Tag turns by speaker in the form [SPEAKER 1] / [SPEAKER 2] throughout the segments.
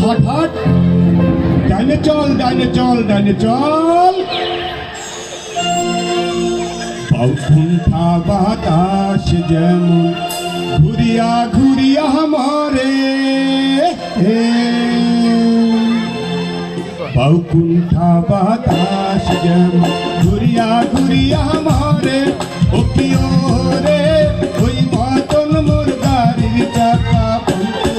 [SPEAKER 1] হাট হাট, ডাইনে চল ডাইনে চল ডাইনে চল। বাউকুণ্ঠা বাতাস যেমন ঘুরিয়া ঘুরিয়া মরে, বাউকুণ্ঠা বাতাস যেমন ঘুরিয়া ঘুরিয়া মরে, ও কি ওরে ওই মতন মোর গাড়ির চাকা বলতে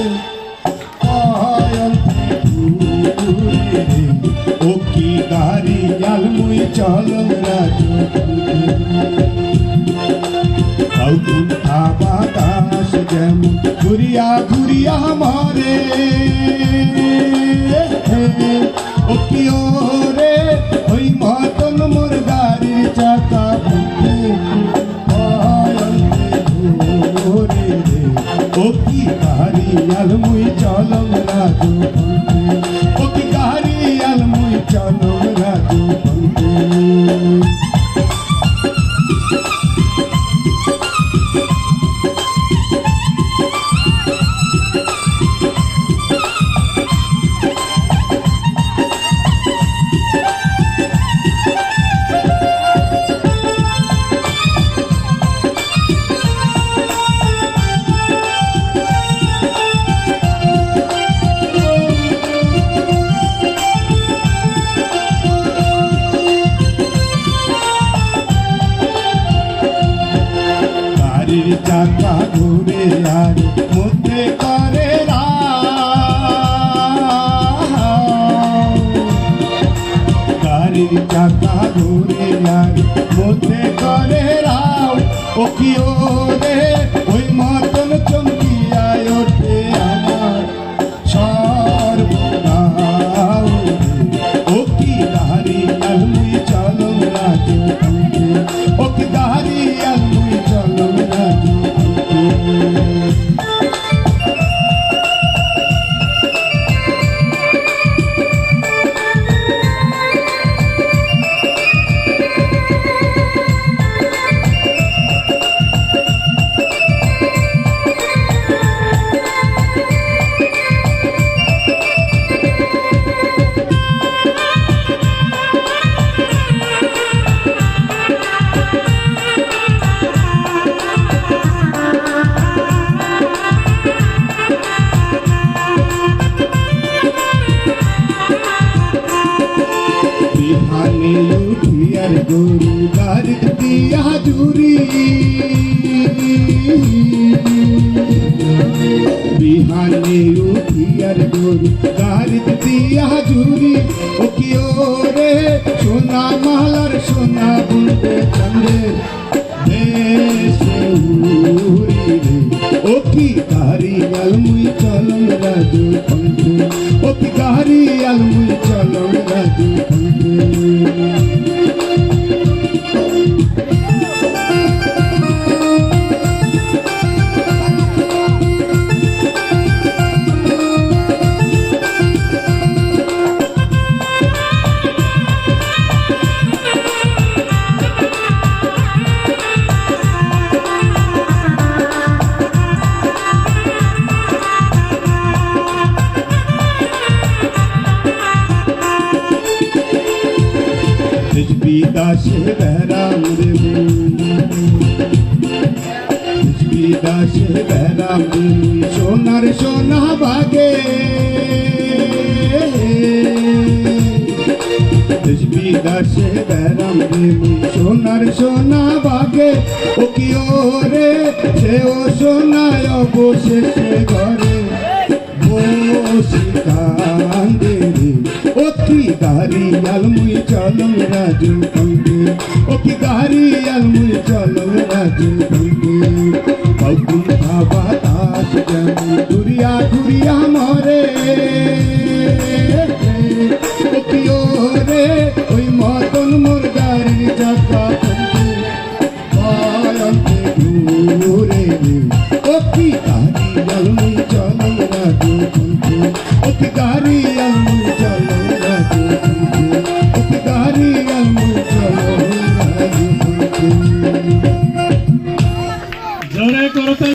[SPEAKER 1] ও কি গাড়ি আলমুই চলন রাজু। বাউকুণ্ঠা বাতাস যেমন ঘুরিয়া ঘুরিয়া মরে, ও কি ওরে ওই মতন মোর গাড়ির চাকা বলতে ও কি গাড়ি আলমুই চলন রাজু বলতে, ও কি গাড়ি আলমুই চলন রাজু বলতে। গাড়ির চাকা ঘুরে আর মধ্যে করে গাড়ির চাকা ঘুরে আর মধ্যে করে রাও, ও কি ওরে ওই মতন চমকিয়ায় ওঠে আমার সর্বনাও, ও কি গাড়ি আলমুই চলন রাজু বলতে, ও কি গাড়ি আলমুই চলন রাজু বলতে। বিহানে উঠিয়ার গরু গাড়িত দিয়া জুরি, বিহানে উঠিয়ার গরু গাড়িত দিয়া জুরি, ও কি ওরে সোনা মালার সোনা বুনতে চন্দ্রের দেশে উড়ি রে, ও কি গাড়ি আলমুই চলন রাজু বলতে, ও কি গাড়ি আলমুই চলন রাজু বলতে। দাসে বেড়াম রে দাসে বেড়াম রে সোনার সোনা বাগে, দাসে বেড়াম রে সোনার সোনা বাগে, ও কি ওরে সে ও সোনায় অবশেষে ঘরে বসে কান্দে রে, ও কি গাড়ি আলমুই চলন রাজু বলতে, ও কি গাড়ি আলমুই চলন রাজু বলতে।